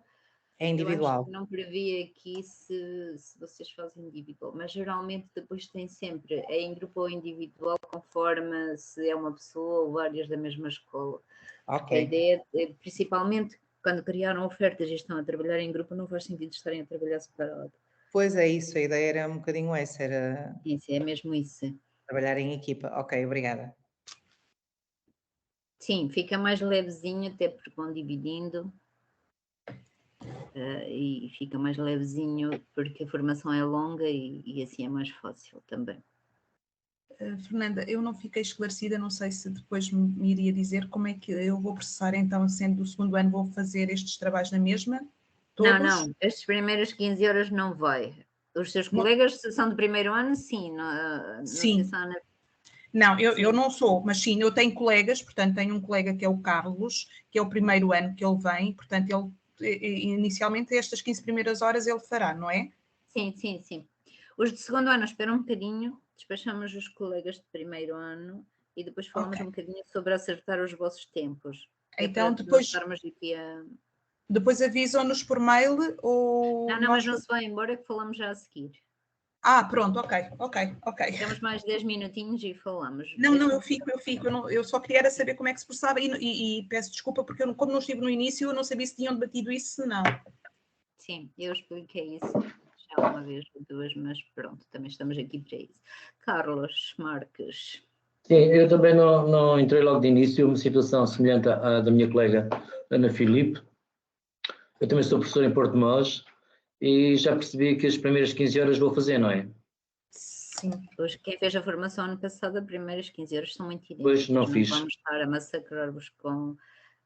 É individual. Eu acho que não previa aqui se vocês fazem individual, mas geralmente depois tem sempre, é em grupo ou individual, conforme se é uma pessoa ou várias da mesma escola. A ideia, principalmente quando criaram ofertas e estão a trabalhar em grupo, não faz sentido estarem a trabalhar separado. Pois é isso, a ideia era um bocadinho essa, era... Isso, é mesmo isso. Trabalhar em equipa, ok, obrigada. Sim, fica mais levezinho, até porque vão dividindo. E fica mais levezinho porque a formação é longa e assim é mais fácil também. Fernanda, eu não fiquei esclarecida, não sei se depois me iria dizer como é que eu vou processar, então, sendo do segundo ano, vou fazer estes trabalhos na mesma? Todos? Não, estas primeiras 15 horas não vai. Os seus colegas são do primeiro ano, sim. Sim. Não, eu não sou, mas sim, eu tenho colegas, portanto, tenho um colega que é o Carlos, que é o primeiro ano que ele vem, portanto, ele inicialmente estas 15 primeiras horas ele fará, não é? Sim. Os de segundo ano esperam um bocadinho, despachamos os colegas de primeiro ano e depois falamos um bocadinho sobre acertar os vossos tempos. Então depois avisam-nos por mail ou... Não, mas não se vai embora que falamos já a seguir. Pronto, ok. Temos mais 10 minutinhos e falamos. Não, eu fico. Eu só queria saber como é que se processava e peço desculpa porque eu, como não estive no início, eu não sabia se tinham debatido isso, se não. Sim, eu expliquei isso já uma vez ou duas, mas pronto, também estamos aqui para isso. Carlos Marques. Sim, eu também não entrei logo de início, uma situação semelhante à da minha colega Ana Filipe. Eu também sou professor em Porto Mós. E já percebi que as primeiras 15 horas vou fazer, não é? Sim. Pois quem fez a formação ano passado, as primeiras 15 horas são muito idênticas. Pois não fiz. Vamos estar a massacrar-vos com...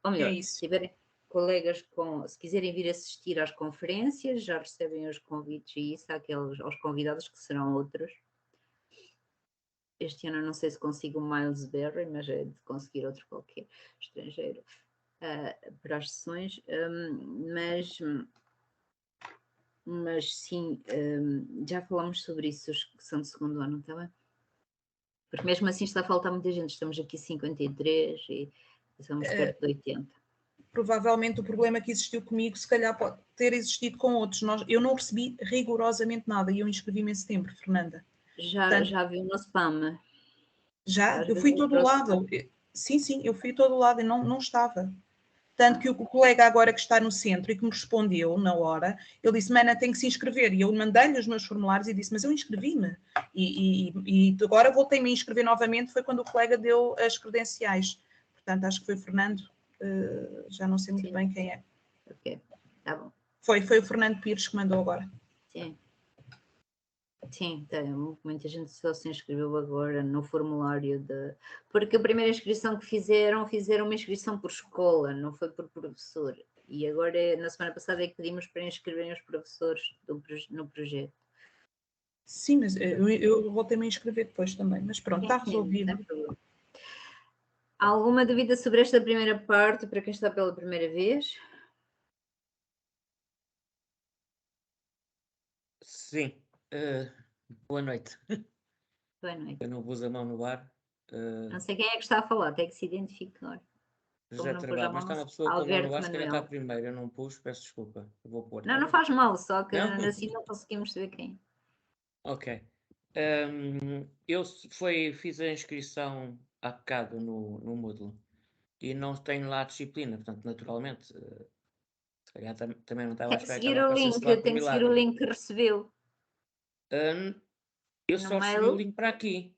Ou melhor, se tiverem colegas se quiserem vir assistir às conferências, já recebem os convites e isso, aos convidados que serão outros. este ano eu não sei se consigo um Miles Berry, mas é de conseguir outro qualquer estrangeiro para as sessões, mas sim, já falamos sobre isso, os que são de segundo ano, está bem? Porque mesmo assim está a faltar muita gente, estamos aqui 53 e estamos perto de 80. Provavelmente o problema que existiu comigo, se calhar pode ter existido com outros. Eu não recebi rigorosamente nada e eu inscrevi-me em setembro, Fernanda. Já viu no spam? Já? Eu fui todo lado. Sim, eu fui todo lado e não estava. Tanto que o colega agora que está no centro e que me respondeu na hora, ele disse, Mana, tem que se inscrever. E eu mandei-lhe os meus formulários e disse, mas eu inscrevi-me. E agora voltei-me a inscrever novamente, foi quando o colega deu as credenciais. Portanto, acho que foi o Fernando, já não sei muito bem quem é. Ok, tá bom. Foi o Fernando Pires que mandou agora. Sim, muita gente só se inscreveu agora no formulário porque a primeira inscrição que fizeram uma inscrição por escola, não foi por professor. E agora, na semana passada, é que pedimos para inscreverem os professores no projeto. Sim, mas eu voltei-me a inscrever depois também, mas pronto, está resolvido. Há alguma dúvida sobre esta primeira parte para quem está pela primeira vez? Sim. Boa noite. Boa noite. Eu não pus a mão no ar. Não sei quem é que está a falar, tem que se identificar. Já trabalho, mas está uma pessoa com a mão no ar, se calhar está primeiro, eu não pus, peço desculpa. Eu vou pôr. Não faz mal, só que assim não conseguimos saber quem. Ok. Eu fiz a inscrição há bocado no Moodle e não tenho lá a disciplina, portanto, naturalmente, se calhar também não estava a esperar que ela aparecesse lá por milagre. Tem que seguir o link que recebeu. Eu só recebi o link para aqui.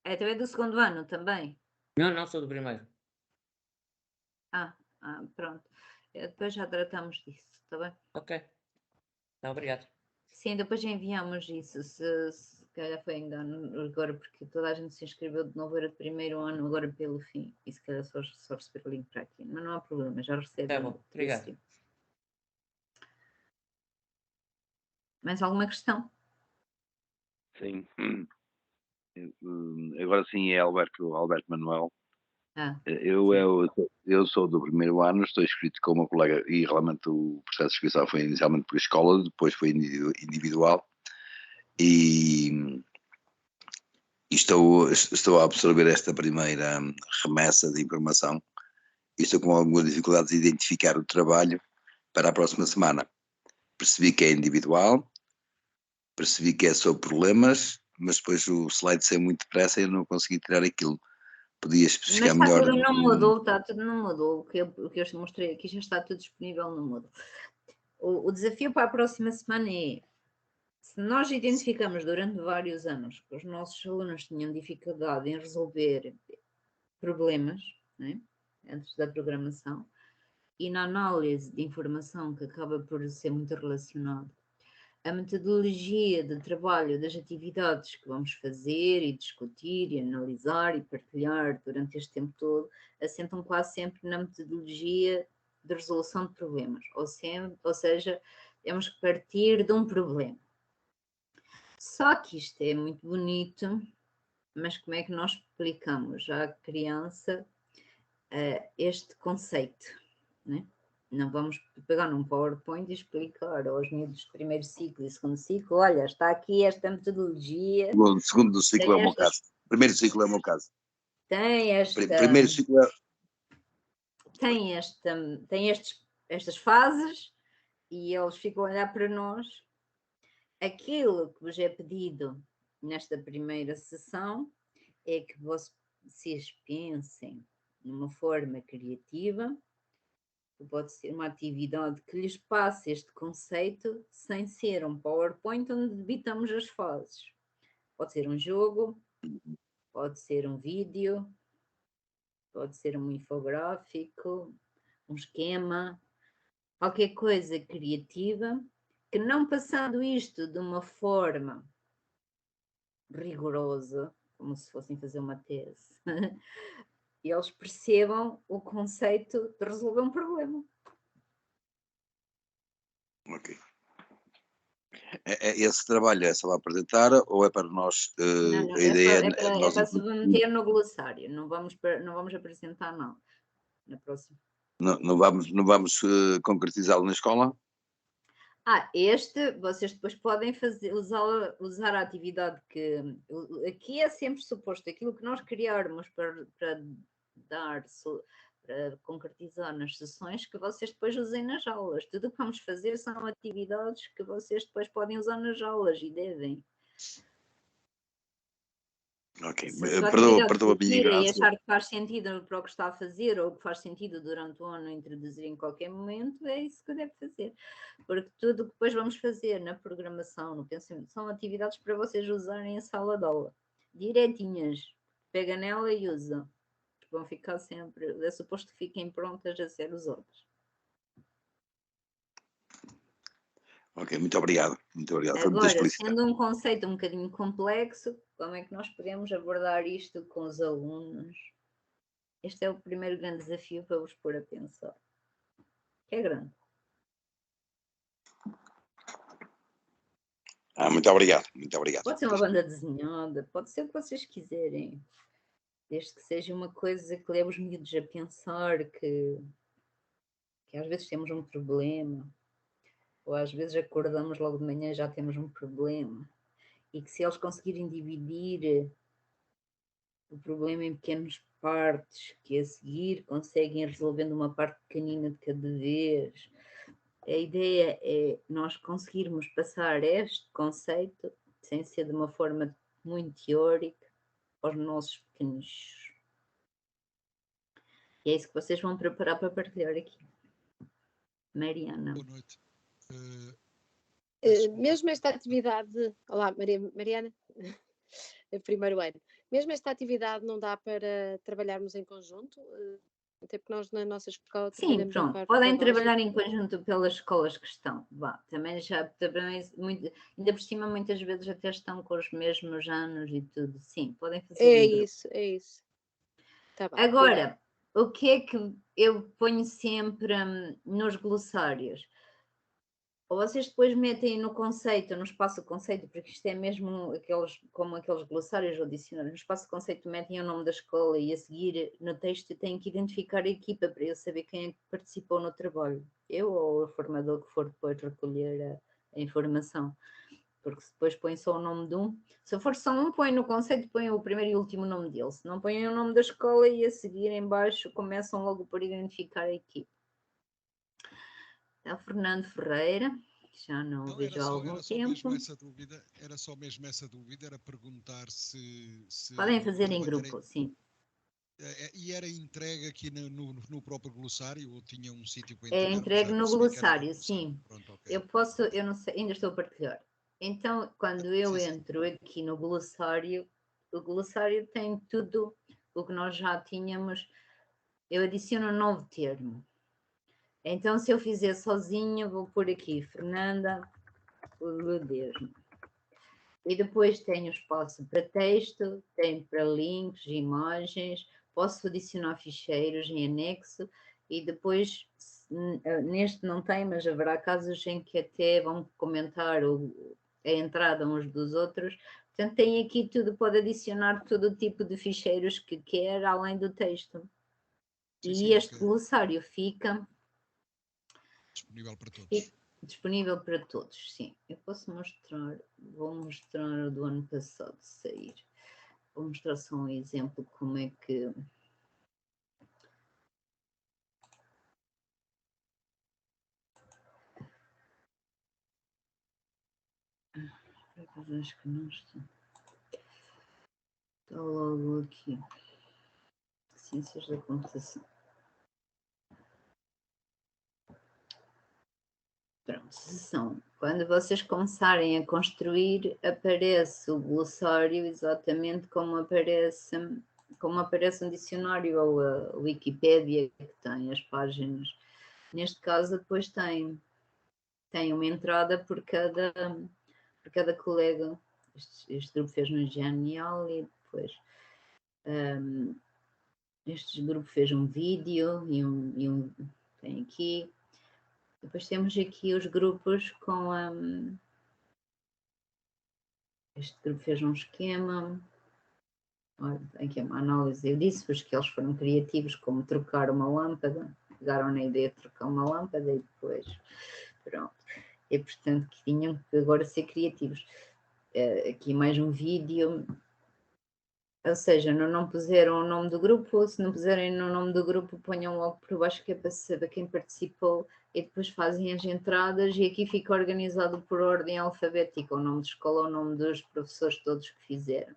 Tu é do segundo ano também? Não, sou do primeiro. Pronto. Depois já tratamos disso, está bem? Ok. Obrigado. Sim, depois enviamos isso, se calhar foi engano agora, porque toda a gente se inscreveu de novo, era de primeiro ano, agora pelo fim, e se calhar só receber o link para aqui, mas não há problema, já recebe. Tá bom, obrigado. Mais alguma questão? Sim. Agora sim é Alberto Manuel. Eu sou do primeiro ano, estou inscrito com uma colega e realmente o processo de inscrição foi inicialmente por escola, depois foi individual e estou a absorver esta primeira remessa de informação e estou com algumas dificuldades de identificar o trabalho para a próxima semana. Percebi que é individual, percebi que é sobre problemas, mas depois o slide saiu muito depressa e eu não consegui tirar aquilo. Podia especificar melhor. Mas está tudo no Moodle, o que eu mostrei aqui já está tudo disponível no Moodle. O desafio para a próxima semana é, se nós identificamos durante vários anos que os nossos alunos tinham dificuldade em resolver problemas, né, antes da programação, e na análise de informação, que acaba por ser muito relacionado, a metodologia de trabalho das atividades que vamos fazer e discutir e analisar e partilhar durante este tempo todo assentam quase sempre na metodologia de resolução de problemas, ou seja, temos que partir de um problema. Só que isto é muito bonito, mas como é que nós explicamos à criança este conceito, né? Não vamos pegar num PowerPoint e explicar aos miúdos de primeiro ciclo e segundo ciclo, olha, está aqui esta metodologia. O segundo ciclo é o meu caso. Primeiro ciclo é o meu caso. Primeiro ciclo tem estas fases e eles ficam a olhar para nós. Aquilo que vos é pedido nesta primeira sessão é que vocês pensem numa forma criativa, que pode ser uma atividade que lhes passe este conceito sem ser um PowerPoint onde debitamos as fases. Pode ser um jogo, pode ser um vídeo, pode ser um infográfico, um esquema, qualquer coisa criativa, que não passando isto de uma forma rigorosa, como se fossem fazer uma tese, e eles percebam o conceito de resolver um problema. Ok. esse trabalho é só para apresentar ou é para nós, Não, a ideia é para submeter no glossário, não vamos apresentar não, na próxima. Não vamos concretizá-lo na escola? Vocês depois podem usar a atividade que... Aqui é sempre suposto aquilo que nós criarmos para concretizar nas sessões, que vocês depois usem nas aulas. Tudo o que vamos fazer são atividades que vocês depois podem usar nas aulas e devem. Ok, perdoa a minha ignorância. E achar que faz sentido para o que está a fazer ou que faz sentido durante o ano introduzir em qualquer momento, é isso que deve fazer. Porque tudo o que depois vamos fazer na programação, no pensamento, são atividades para vocês usarem em sala de aula. Direitinhas. Pega nela e usa. Vão ficar sempre, é suposto que fiquem prontas a ser usadas. Ok, muito obrigado. Agora, sendo um conceito um bocadinho complexo, como é que nós podemos abordar isto com os alunos? Este é o primeiro grande desafio para vos pôr a pensar. Que é grande. Muito obrigado. Pode ser uma banda desenhada, pode ser o que vocês quiserem. Desde que seja uma coisa que leve os miúdos a pensar que às vezes temos um problema, ou às vezes acordamos logo de manhã e já temos um problema, e que se eles conseguirem dividir o problema em pequenas partes, que a seguir conseguem ir resolvendo uma parte pequenina de cada vez. A ideia é nós conseguirmos passar este conceito, sem ser de uma forma muito teórica, aos nossos pequenos. E é isso que vocês vão preparar para partilhar aqui. Mariana. Boa noite. Mesmo esta atividade... Olá, Mariana. Primeiro ano. Mesmo esta atividade não dá para trabalharmos em conjunto? Até porque nós na nossa escola... Sim, pronto. Podem trabalhar em conjunto pelas escolas que estão. Também ainda por cima muitas vezes até estão com os mesmos anos e tudo. Sim, podem fazer isso. Tá bem, agora, obrigada. O que é que eu ponho sempre nos glossários? Ou vocês depois metem no conceito, no espaço conceito, porque isto é mesmo como aqueles glossários ou dicionários, no espaço conceito metem o nome da escola e a seguir no texto têm que identificar a equipa para eu saber quem é que participou no trabalho. Eu ou o formador que for depois recolher a informação. Porque se depois põe só o nome de um, se for só um, põe no conceito, põe o primeiro e último nome dele. Se não põem o nome da escola e a seguir em baixo começam logo por identificar a equipe. É o Fernando Ferreira, que já não vejo há algum tempo. Era só mesmo essa dúvida, era perguntar se podem fazer em grupo, sim. E era entregue aqui no próprio glossário ou tinha um sítio para entregar? É entregue no glossário, sim. Pronto, okay. Eu não sei, ainda estou a partilhar. Então, quando eu entro aqui no glossário, o glossário tem tudo o que nós já tínhamos. Eu adiciono um novo termo. Então, se eu fizer sozinho, vou pôr aqui Fernanda Ledesma. E depois tenho espaço para texto, tenho para links, imagens, posso adicionar ficheiros em anexo e depois, neste não tem, mas haverá casos em que até vão comentar a entrada uns dos outros. Portanto, tem aqui tudo, pode adicionar todo o tipo de ficheiros que quer, além do texto. E este glossário fica... disponível para todos. Disponível para todos, sim. Eu posso mostrar, vou mostrar o do ano passado sair. Vou mostrar só um exemplo como é que... Acho que não está. Está logo aqui. Ciências da computação. Pronto, sessão. Quando vocês começarem a construir, aparece o glossário exatamente como aparece um dicionário ou a Wikipédia, que tem as páginas. Neste caso, depois tem uma entrada por cada colega. Este grupo fez no Genial e depois este grupo fez um vídeo e tem aqui. Depois temos aqui os grupos com este grupo fez um esquema. Aqui é uma análise, eu disse-vos que eles foram criativos, como trocar uma lâmpada, pegaram na ideia de trocar uma lâmpada e depois, pronto. E portanto que tinham que agora ser criativos. Aqui mais um vídeo, ou seja, não puseram o nome do grupo, ou se não puserem no nome do grupo, ponham logo por baixo que é para saber quem participou e depois fazem as entradas e aqui fica organizado por ordem alfabética, o nome de escola, o nome dos professores todos que fizeram.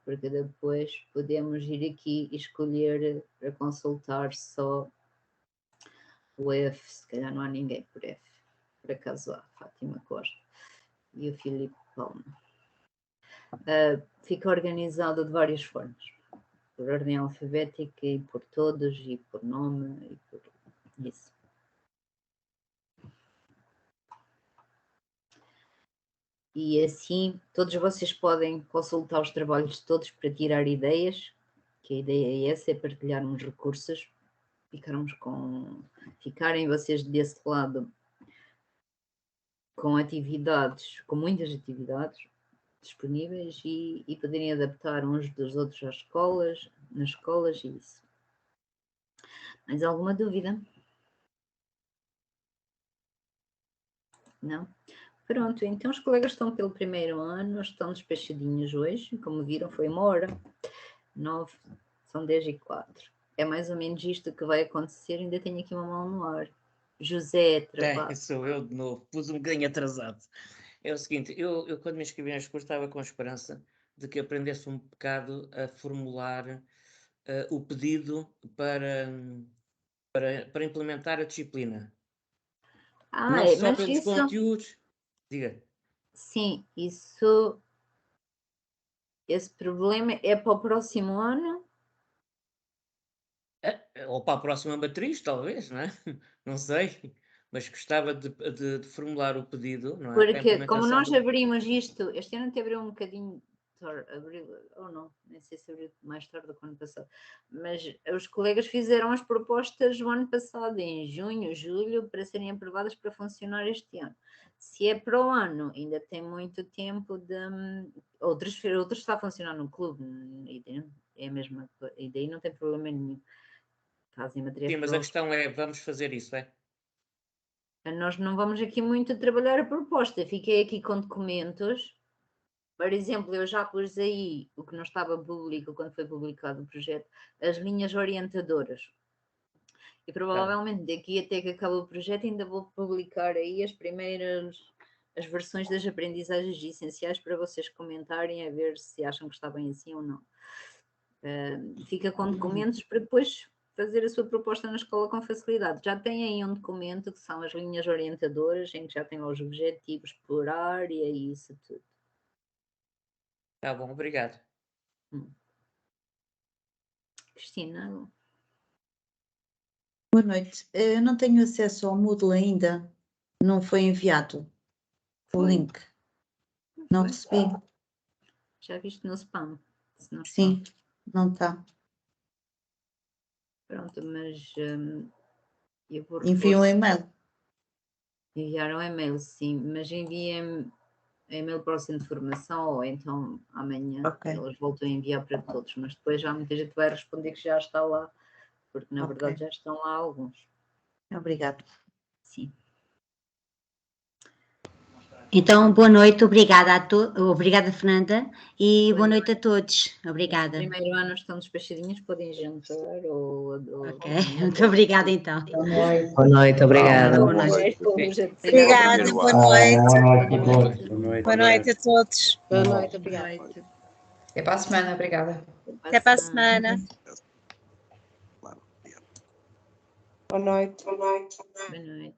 Porque depois podemos ir aqui e escolher para consultar só o F, se calhar não há ninguém por F, por acaso há Fátima Costa e o Filipe Palma. Fica organizado de várias formas, por ordem alfabética e por todos e por nome e por isso. E assim, todos vocês podem consultar os trabalhos todos para tirar ideias, que a ideia é essa, é partilharmos recursos, ficarem vocês desse lado com atividades, com muitas atividades disponíveis e poderem adaptar uns dos outros às escolas, nas escolas e isso. Mais alguma dúvida? Não? Pronto, então os colegas estão pelo primeiro ano, estão despechadinhos hoje, como viram foi 1h, 9, são 10h04. É mais ou menos isto que vai acontecer, ainda tenho aqui uma mão no ar. José Travado. Sou eu de novo, pus um bocadinho atrasado. É o seguinte, eu quando me inscrevi neste curso estava com a esperança de que aprendesse um bocado a formular o pedido para implementar a disciplina. Não só pelos conteúdos. Diga. Sim, esse problema é para o próximo ano? Ou para a próxima matriz, talvez, não é? Não sei. Mas gostava de formular o pedido, não é? Porque como nós abrimos isto, este ano até abriu um bocadinho, ou não, nem sei se abriu mais tarde do que o ano passado, mas os colegas fizeram as propostas o ano passado, em junho, julho, para serem aprovadas para funcionar este ano. Se é para o ano, ainda tem muito tempo de... Outros está a funcionar no clube, é a mesma coisa, e daí não tem problema nenhum. Fazem materiais. Sim, mas a questão é, vamos fazer isso, é? Nós não vamos aqui muito trabalhar a proposta, fiquei aqui com documentos. Por exemplo, eu já pus aí o que não estava público quando foi publicado o projeto, as linhas orientadoras. E provavelmente daqui até que acabe o projeto ainda vou publicar aí as versões das aprendizagens essenciais para vocês comentarem a ver se acham que está bem assim ou não. Fica com documentos para depois fazer a sua proposta na escola com facilidade. Já tem aí um documento que são as linhas orientadoras, em que já tem os objetivos por área e isso tudo. Tá bom, obrigado. Cristina? Boa noite. Eu não tenho acesso ao Moodle ainda. Não foi enviado o link. Não recebi. Já viste no spam? Sim, não está. Pronto, mas eu vou... Envie um e-mail. Enviar um e-mail, sim, mas enviem e-mail para o centro de formação ou então amanhã eles voltam a enviar para todos, mas depois já muita gente vai responder que já está lá, porque na verdade já estão lá alguns. Obrigado. Sim. Então, boa noite, obrigada obrigada, Fernanda, e boa noite a todos. Obrigada. No primeiro ano estão despachadinhos, podem jantar ou... Ok, muito obrigada então. Boa noite. Boa noite, obrigada. Boa noite. Obrigada, boa noite. Boa noite a todos. Boa noite, obrigada. Até para a semana, obrigada. Até para a semana. Boa noite. Boa noite.